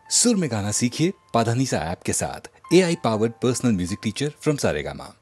सुर में गाना सीखिए पाधानीसा ऐप के साथ। AI powered personal music teacher from Saregama.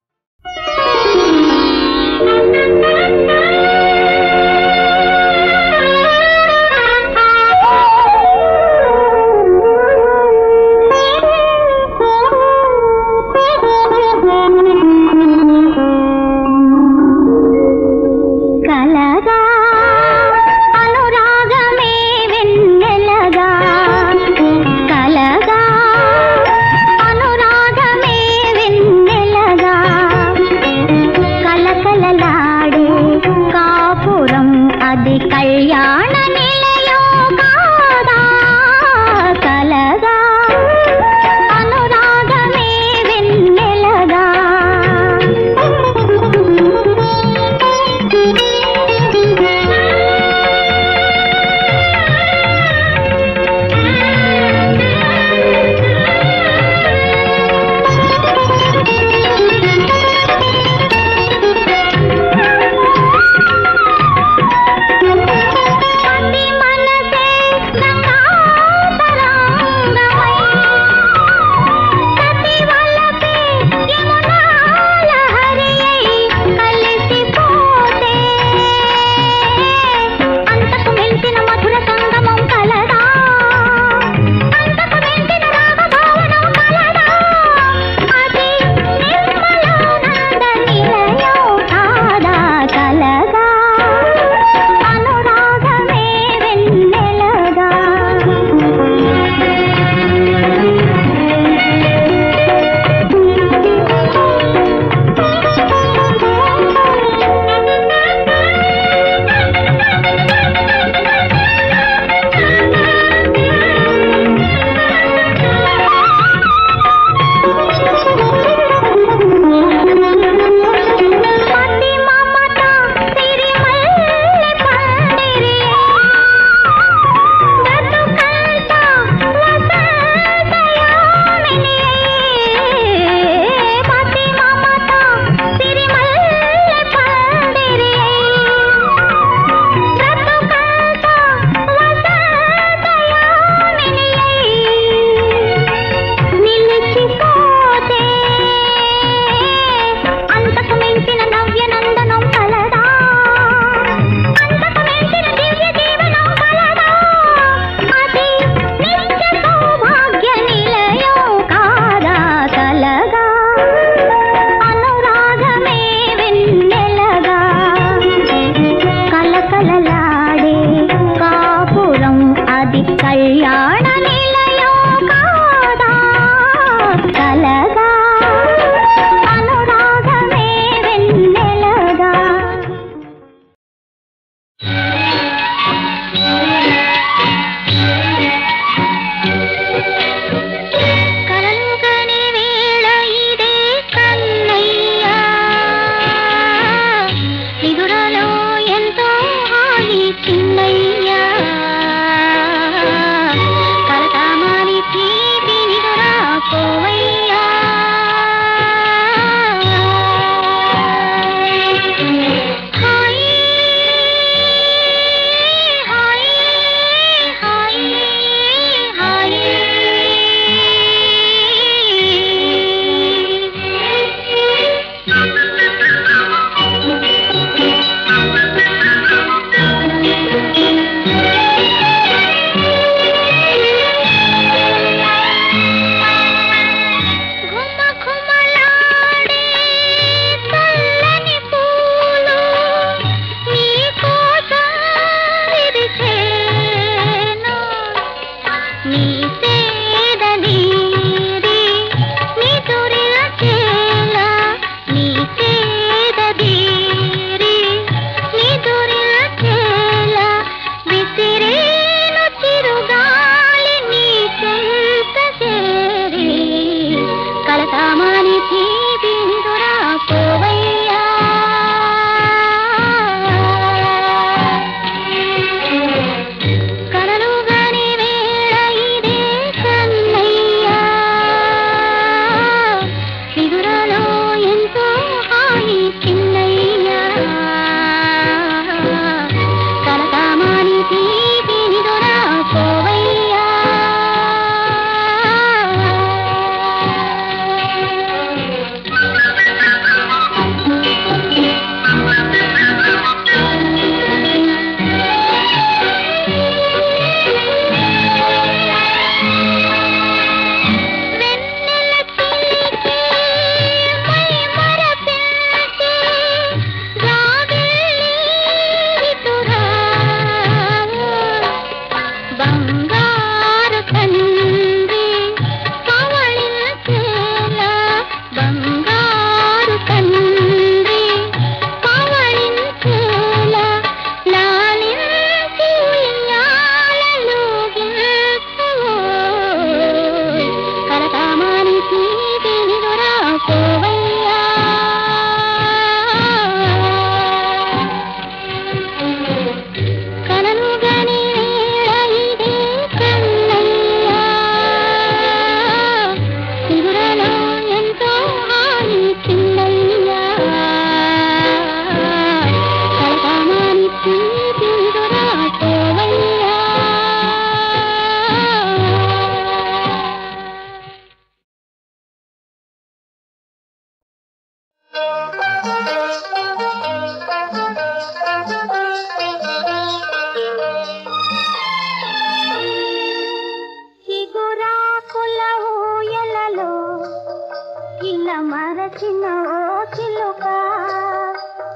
ఇలా మరచిన ఓ చిలుక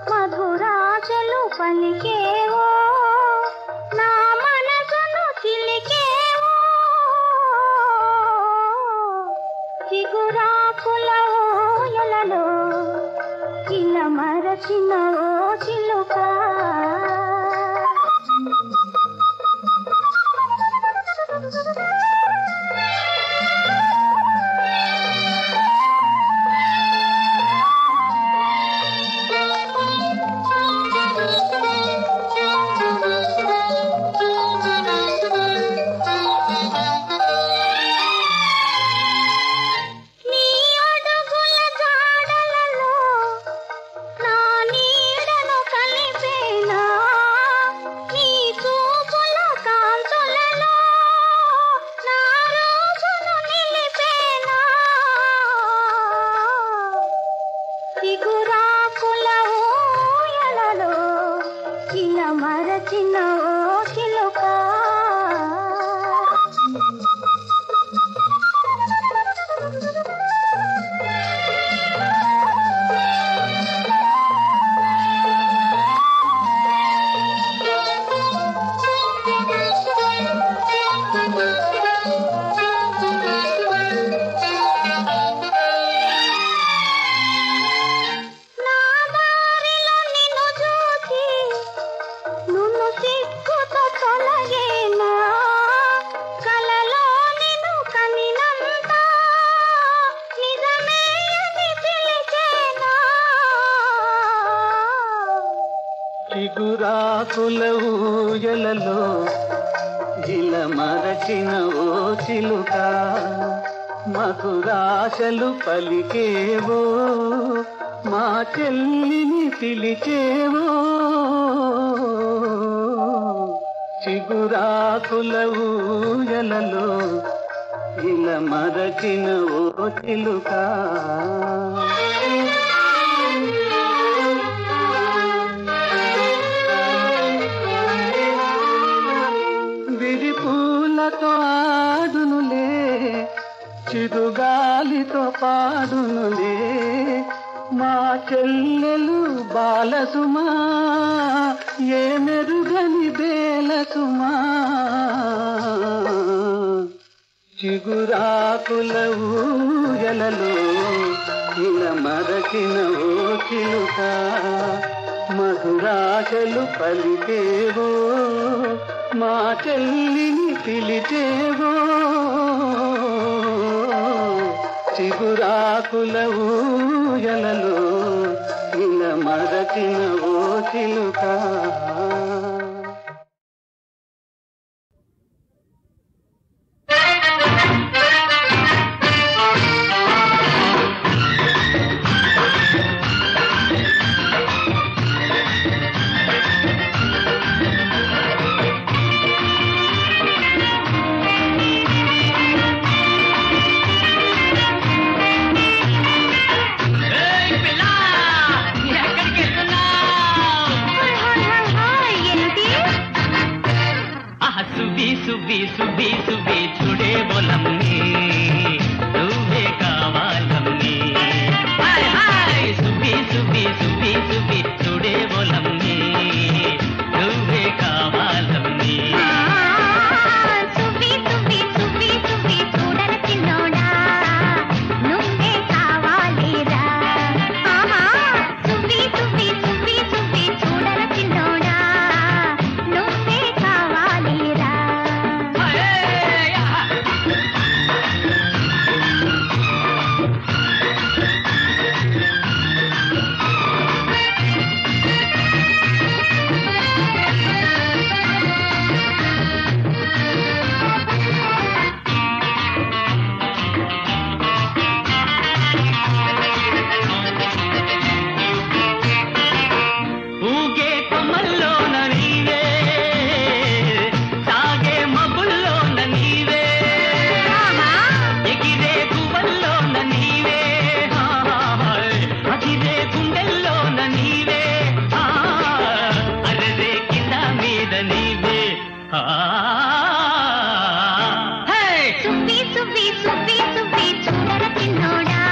మధురాశలు పలికేవో నా మనసును చిలికేవో చిగురాకుల ఊయలలో ఇలా మరచిన ఓ చిలుక మరచిన ఓ చిలుక చిగురాకుల ఊయలలో ఇలా మరచిన ఓ చిలుక మధురాశలు పలికేవో మా చెల్లిని పిలిచేవో చిగురాకుల ఊయలలో ఇలా మరచిన ఓ చిలుక విరిపూలతో ఆడునులే చిరుగాలితో పాడునులే మా చెల్లెలు బాలసుమా ఏ మెరుగని బేలసుమా చిగురాకుల ఊయలలో ఇలా మరచిన ఓ చిలుక మధురాశలు పలికేవో మా చెల్లిని పిలిచేవో చిగురాకుల ఊయలలో ఇలా మరచిన ఓ చిలుక సుబి సుబి సుబి చూడే బోలమ్ని నువ్వే కావాలమ్ని హాయ్ హాయ్ సుబి సుబి సుబి సుబి చూడే బోలమ్ని నువ్వే కావాలమ్ని సుబి సుబి సుబి సుబి చూడర చిన్నోడా నువ్వే కావాలిరా ఆహా సుబి సుబి సుబి సుబి చూడర చిన్నోడా నువ్వే కావాలిరా ఊగే కొమ్మల్లోన నీవే సాగే మబ్బుల్లోన నీవే ఎగిరే గువ్వల్లోన నీవే అగిరే గుండెల్లోన నీవే అరరే కింద మీద నీవే సుబ్బి సుబ్బి సుబ్బి సుబ్బి చూడర చిన్నోడా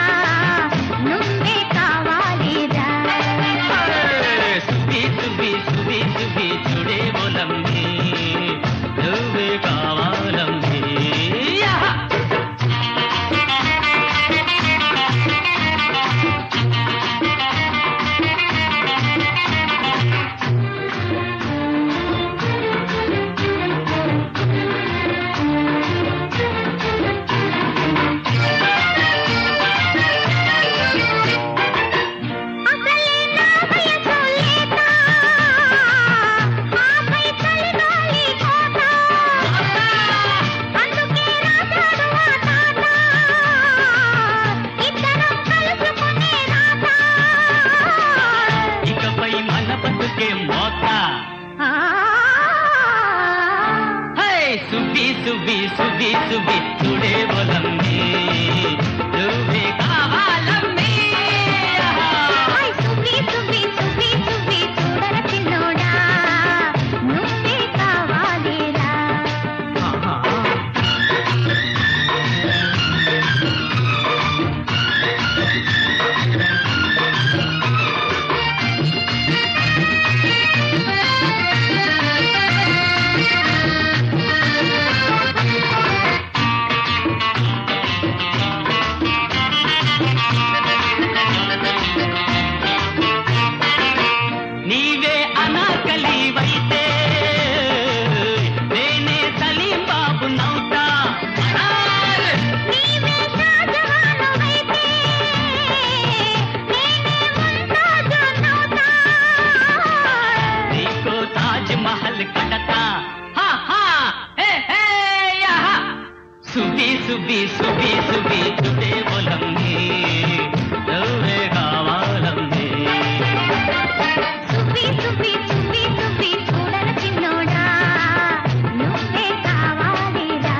సుబ్బి సుబ్బి సుబ్బి సుబ్బి చుడే పొలంది నువ్వే కావాలంది సుబ్బి సుబ్బి సుబ్బి సుబ్బి చూడర చిన్నోడా నువ్వే కావాలిరా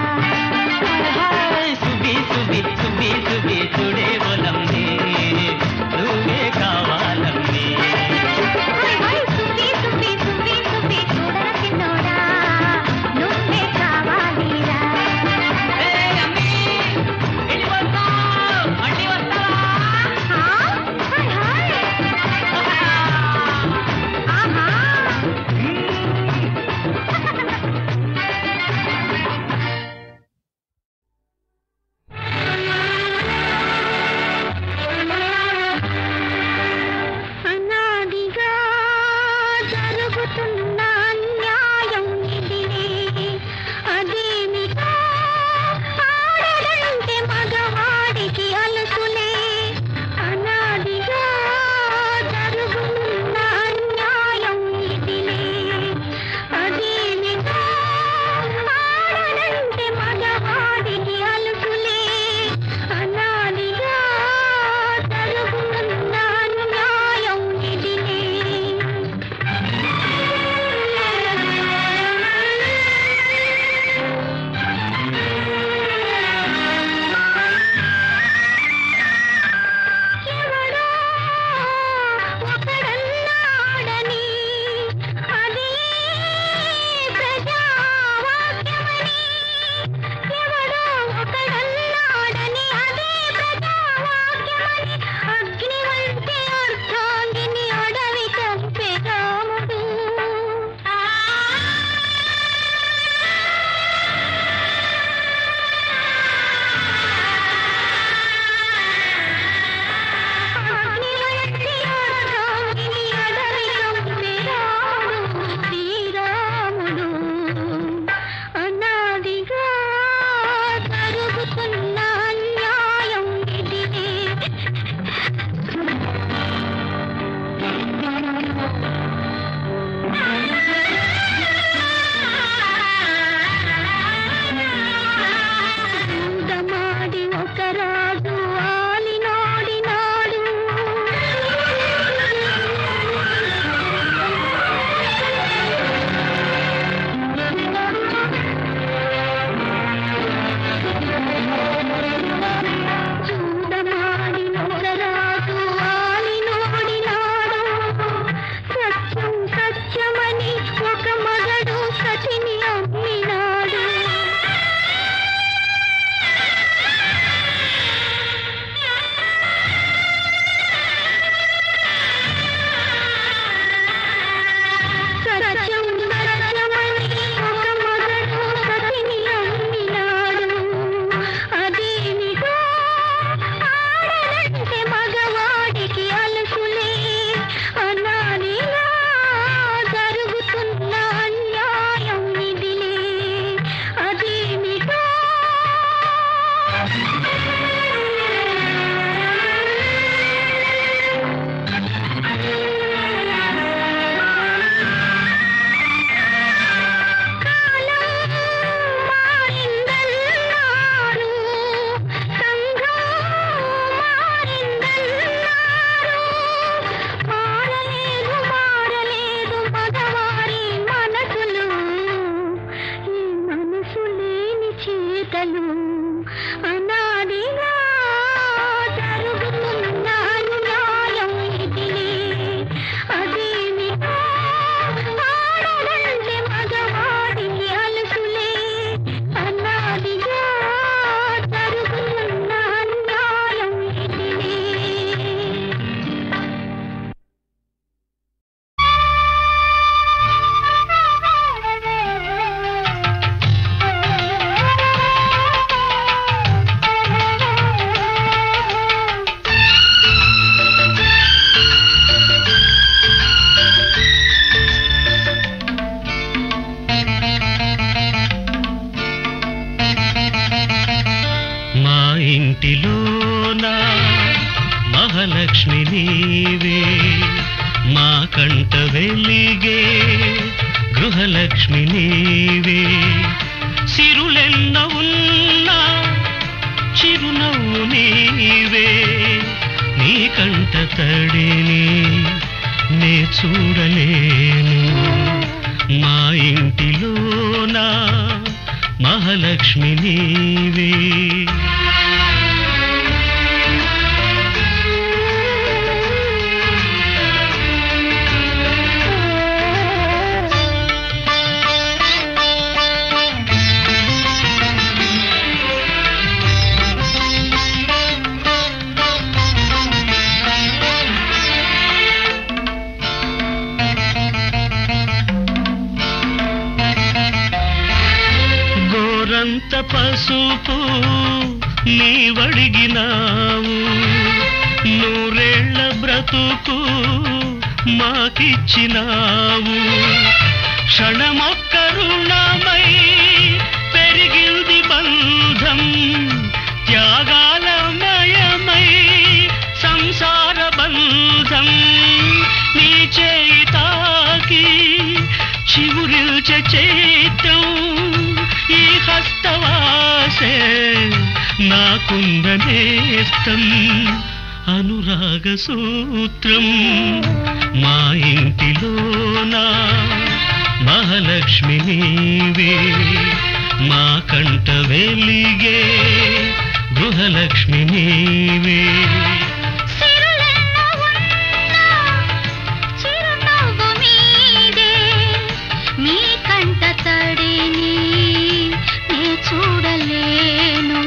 సుబ్బి సుబ్బి సుబ్బి సుబ్బి చుడే పొలంది నువ్వే కావాలంది సుబ్బి సుబ్బి సుబ్బి సుబ్బి చూడర చిన్నోడా నువ్వే కావాలిరా అనాదిగా జరుగుతున్న అన్యాయం ఇదిలే అదేమిటో ఆడదంటే మగవాడికి అలుసులే అనాదిగా జరుగుతున్న అన్యాయం ఇదిలే అదేమిటో ఆడదంటే మగవాడికి అలుసులే అనాదిగా జరుగుతున్న అన్యాయం ఇదిలే ఎవడో ఒకడన్నాడని అది ప్రజావాక్యమని ఎవడో ఒకడన్నాడని అదే ప్రజావాక్యమని అగ్ని వంటి అర్థాంగిని అడవి తప్పే రాముడు అగ్ని వంటి అర్థాంగిని అడవి తప్పే రాముడు శ్రీరాముడు అనాదిగా జరుగుతున్న అన్యాయం ఇదిలే దమాడి ఒక రాజు ఆలినాడినాడు చూడమాడి ఒక రాజు ఆలినాడినాడు సత్యం సత్యమని ఒక మగడు సతిని అమ్మినాడు సత్యం సత్యమని ఒక మగడు సతిని అమ్మినాడు అదేమిటో ఆడదంటే మగవాడికి అలుసులే అనాదిగా జరుగుతున్న అన్యాయం ఇదిలే అదేమిటో కాలం మారిందన్నారు సంఘం మారిందన్నారు మారలేదు మారలేదు మగవారి మనసులు ఈ మనసు లేని చేతలు అనాదిగా జరుగుతున్న అన్యాయం ఇదిలే అదేమిటో ఆడదంటే మగవాడికి అలుసులే అనాదిగా జరుగుతున్న అన్యాయం ఇదిలే మా ఇంటిలోన మహాలక్ష్మి నీవే మా కంట వెలిగే గృహలక్ష్మి నీవే సిరులెన్న ఉన్నా చిరునవ్వు నీవే నీ కంట తడిని నే చూడలేను మా ఇంటిలోన మహాలక్ష్మి నీవే గోరంత పసుపు నీవడిగినావు నూరేళ్ల బ్రతుకు మాకిచ్చినావు క్షణమొక్క రుణమై పెరిగింది బంధం త్యాగాలమయమై సంసార బంధం నీ చేయి తాకి చివురిల్చే చైత్యం ఈ హస్తవాసే నాకుందనేస్తం అనురాగ సూత్రం మా ఇంటిలోన మహాలక్ష్మి నీవే మా కంట వెలిగే గృహలక్ష్మి నీవే చూడలేను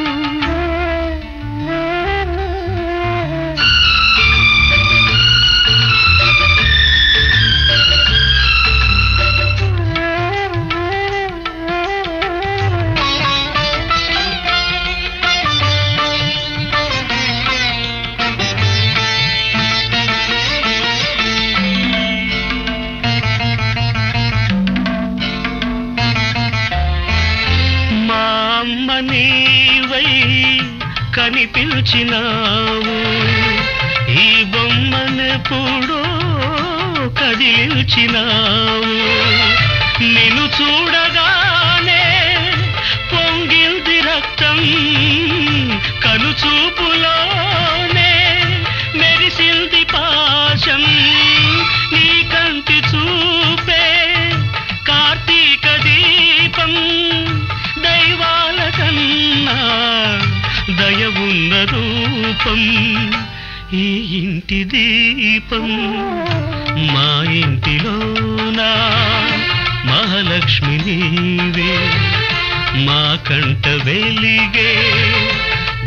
నీవై కనిపించినావు ఈ బొమ్మనెప్పుడో కదిలించినావు నిన్ను చూడగానే పొంగిల్ది రక్తం కనుచూపులోనే మెరిసిల్ది పాశం నీ కంటి చూపే కార్తీక దీపం దైవాల కన్నా దయవున్న రూపం ఈ ఇంటి దీపం మా ఇంటిలోనా మహాలక్ష్మి నీవే మా కంట వెలిగే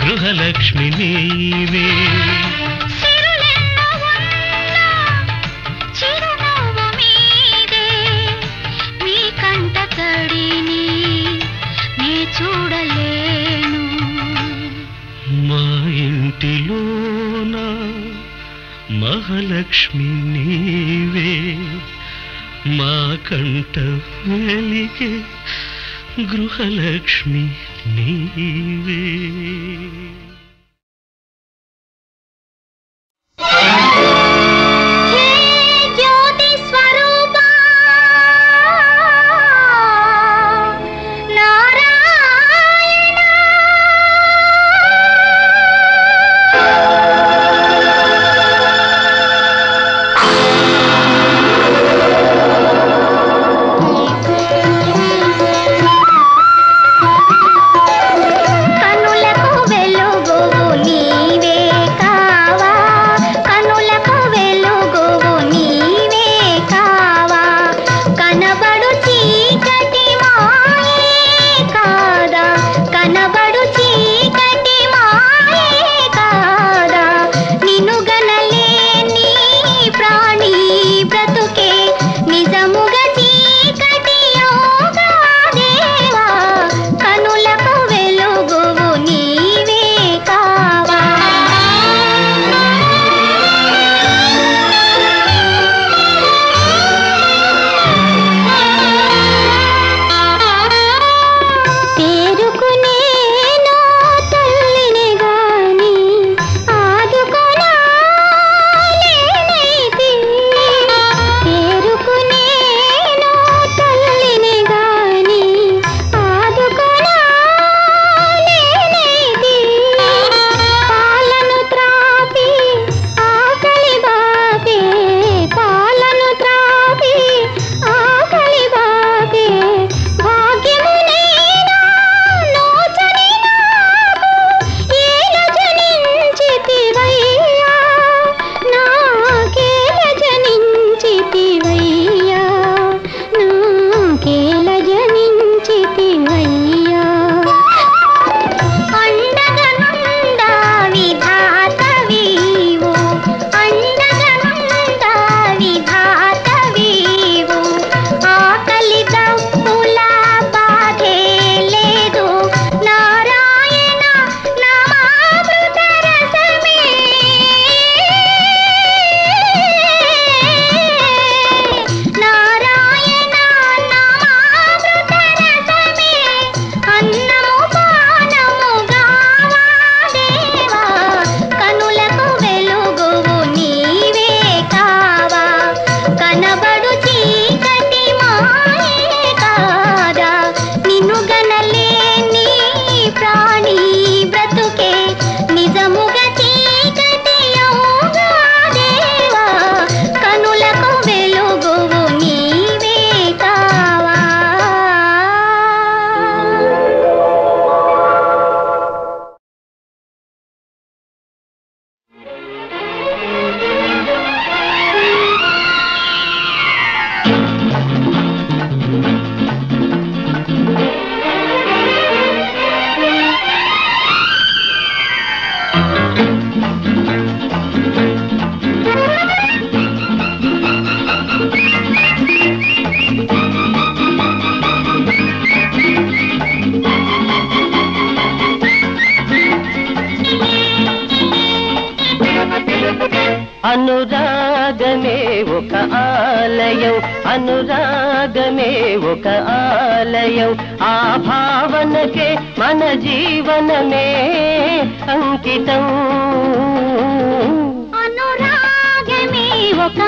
గృహలక్ష్మి నీవే చూడలేను మా ఇంటిలోన మహాలక్ష్మి నీవే మా కంట వెలిగే గృహలక్ష్మి నీవే కనులకు అనురాగమే ఒక ఆలయం, అనురాగమే ఒక ఆలయం. ఆ భావనకే మన జీవనమే అంకితం. అనురాగమే ఒక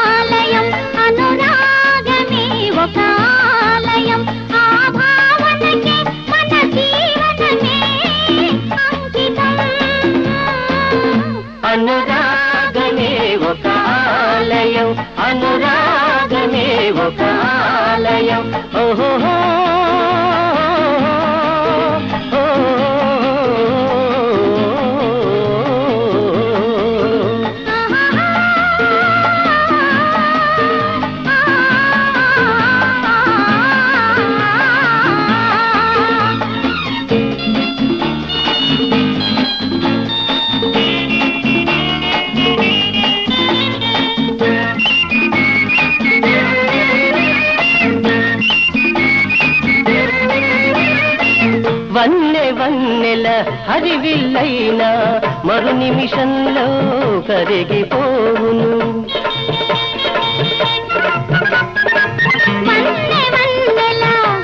ఆలయం, అనురాగమే ఒక ఆలయం. ఆ భావనకే మన జీవనమే అంకితం. అనురాగమే ఒక ఆలయం, అనురాగమే ఒక ఆలయం. ఓహో వన్నెల హరివిల్లైనా మరు నిమిషంలో కరిగిపోవును.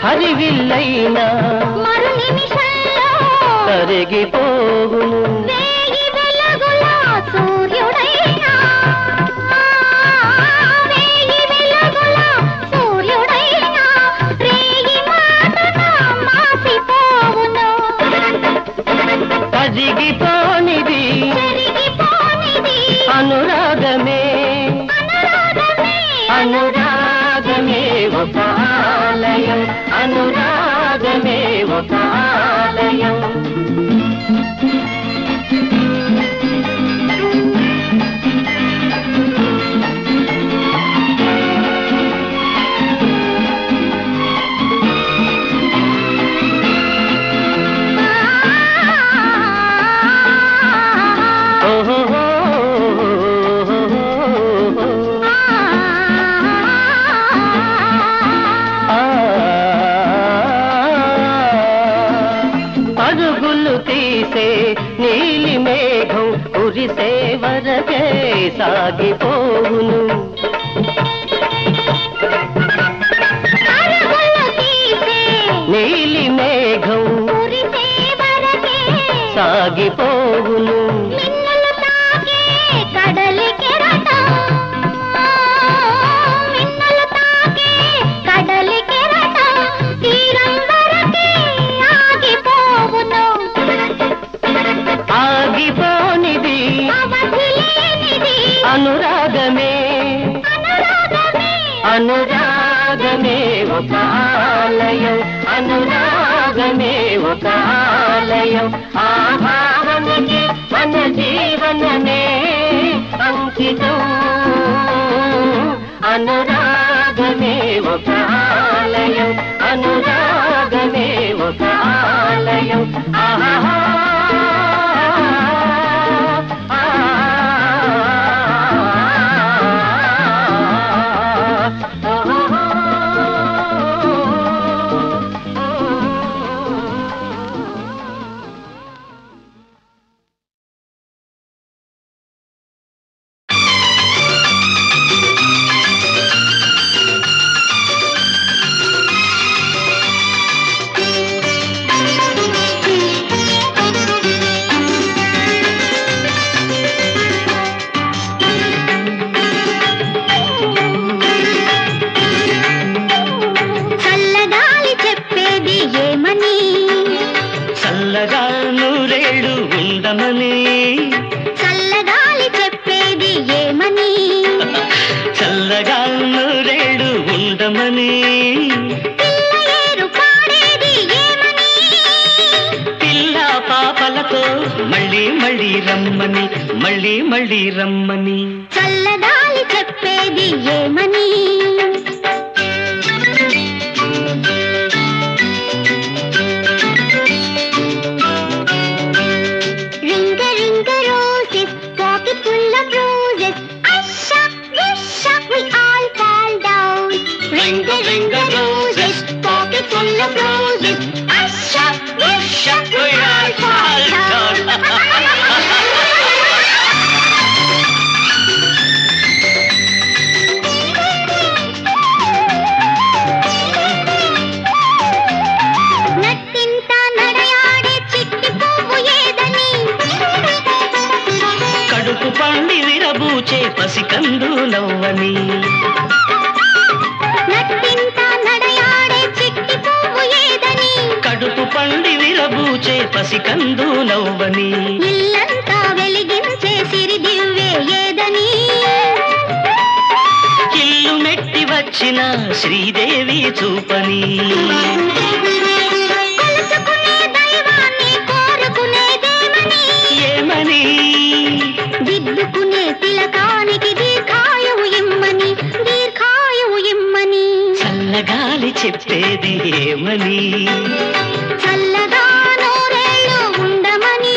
హరివిల్లైనా మరు నిమిషంలో కరిగిపోవును. వేయి వెలుగుల సూర్యుడైనా, వేయి వెలుగుల సూర్యుడైనా రేయి మాటన మాసిపోవును. కరిగిపోనిది కరిగిపోనిది అనురాగమే, అనురాగమే ఒక ఆలయం, అనురాగమే ఒక ఆలయం. పరుగులు తీసే నీలి మేఘం కురిసే వరకే సాగిపోవును. నీలి మేఘం కురిసే వరకే సాగిపోవును. మిన్నులు తాకే కడలి కెరటం, మిన్నులు తాకే కడలి కెరటం తీరం వరకే ఆగిపోవును. ఆగిపోనిది అవధి లేనిది అనురాగమే, అనురాగమే ఒక ఆలయం, అనురాగమే ఒక ఆలయం. ఆ భావనకి మన జీవనమే అంకితం. అనురాగమే ఒక ఆలయం, అనురాగమే ఒక ఆలయం. ఆహా చల్లగాలి చెప్పేది ఏమని, చల్లగా నూరేళ్ళు ఉండమని, చల్లగాలి చెప్పేది ఏమని, చల్లగా నూరేళ్ళు ఉండమని. పిల్ల ఏరు పాడేది ఏమని, పిల్ల పాపలతో మళ్ళీ మళ్ళీ రమ్మని, మళ్ళీ మళ్ళీ రమ్మని. చల్లగాలి చెప్పేది ఏమని. Ring a roses, pocket full of roses. Asha, Risha, we all fall down. Ring a roses, pocket full of roses. Asha, Risha, we all fall down. పసికందు నవ్వని నట్టింత నడయాడే చిట్టి పువ్వు ఏదని కడుపు పండి విరబూచే పసికందు నవ్వని ఇల్లంతా వెలిగించే సిరి దివ్వే ఏదని ఇల్లు మెట్టి వచ్చిన శ్రీదేవి చూపని కలుసుకునే దైవాన్ని కోరుకునేదేమని ఏమని దిద్దుకునే తిలకానికి దీర్ఘాయువు ఇమ్మని దీర్ఘాయువు ఇమ్మని చల్లగాలి చెప్పేది ఏమని చల్లగా నూరేళ్ళు ఉండమని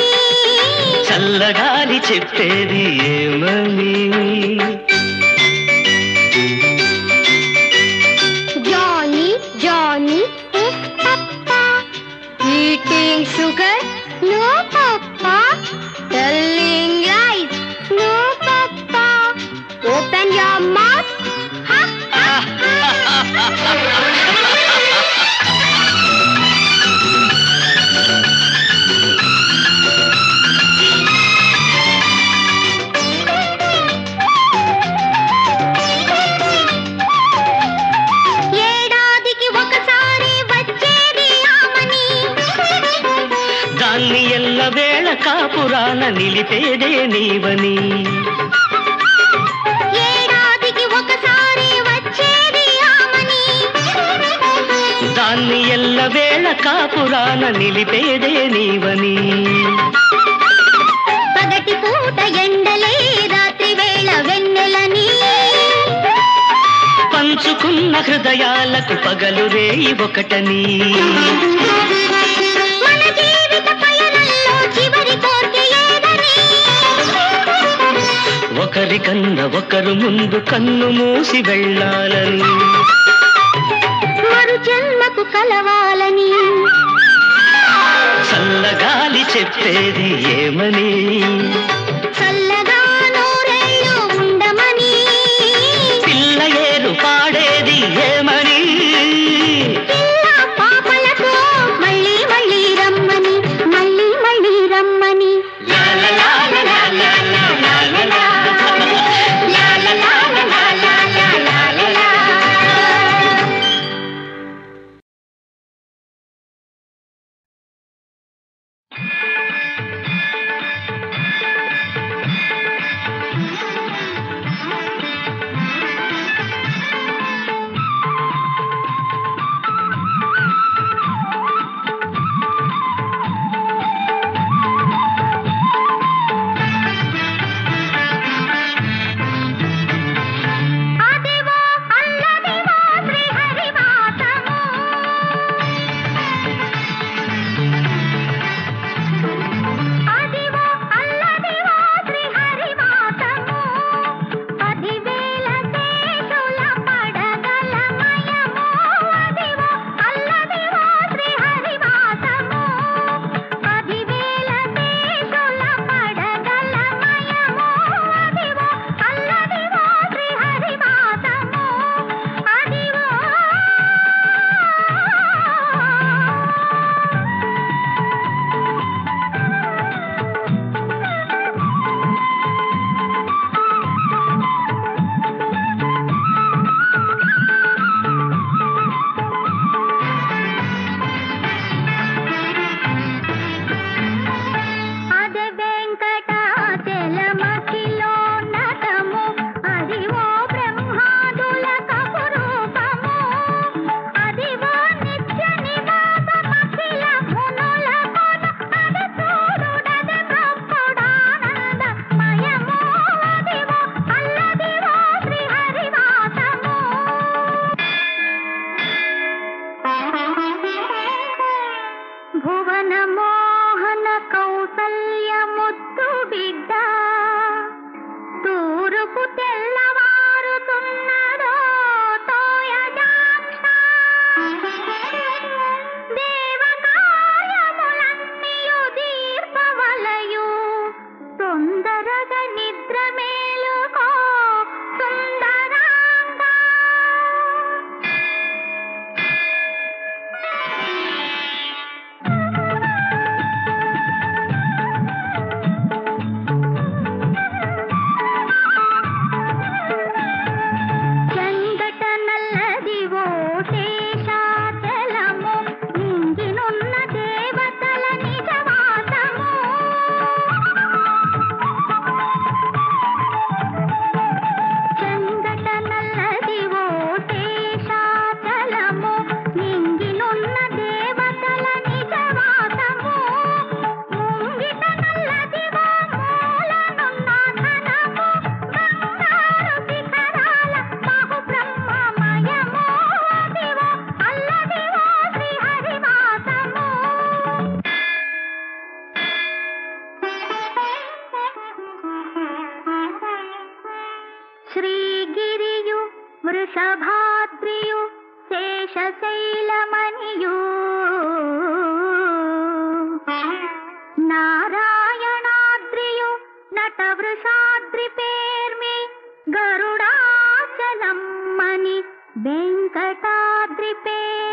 చల్లగాలి చెప్పేది ఏమని Johnny, Johnny, is Papa eating sugar? No, Papa. Telling lies? No, Papa. Open your mouth. Ha, ha, ha. ఏడాదికి ఒకసారి వచ్చేది ఆమని దాన్ని ఎల్లవేళ కాపురాన నిలిపేదే నీవని ఏడాదికి ఒకసారి వచ్చేది ఆమని దాన్ని ఎల్లవేళ కాపురాన నిలిపేదే నీవని పగటి పూట ఎండలే రాత్రి వేళ వెన్నెలని పంచుకున్న హృదయాలకు పగలు రేయి ఒకటని మన జీవిత పయనంలో చివరి కోర్కె ఏదని ఒకరికన్నా ఒకరు ముందు కన్ను మూసి వెళ్ళాలని మరు జన్మకు కలవాలని చల్లగాలి చెప్పేది ఏమని చల్లగా నూరేళ్ళు ఉండమని పిల్ల ఏరు పాడేది ఏమని పిల్ల పాపలతో మళ్ళీ మళ్ళీ రమ్మని మళ్ళీ మళ్ళీ రమ్మని లా లా లా లా లా లా లా లా లా. లా లా లా లా లా లా లా లా లా. వృషభాద్రియు శేషశైలమనియు నారాయణాద్రియు నటవృషాద్రి పేర్మి గరుడాచలమ్మని వెంకటాద్రి పేర్మి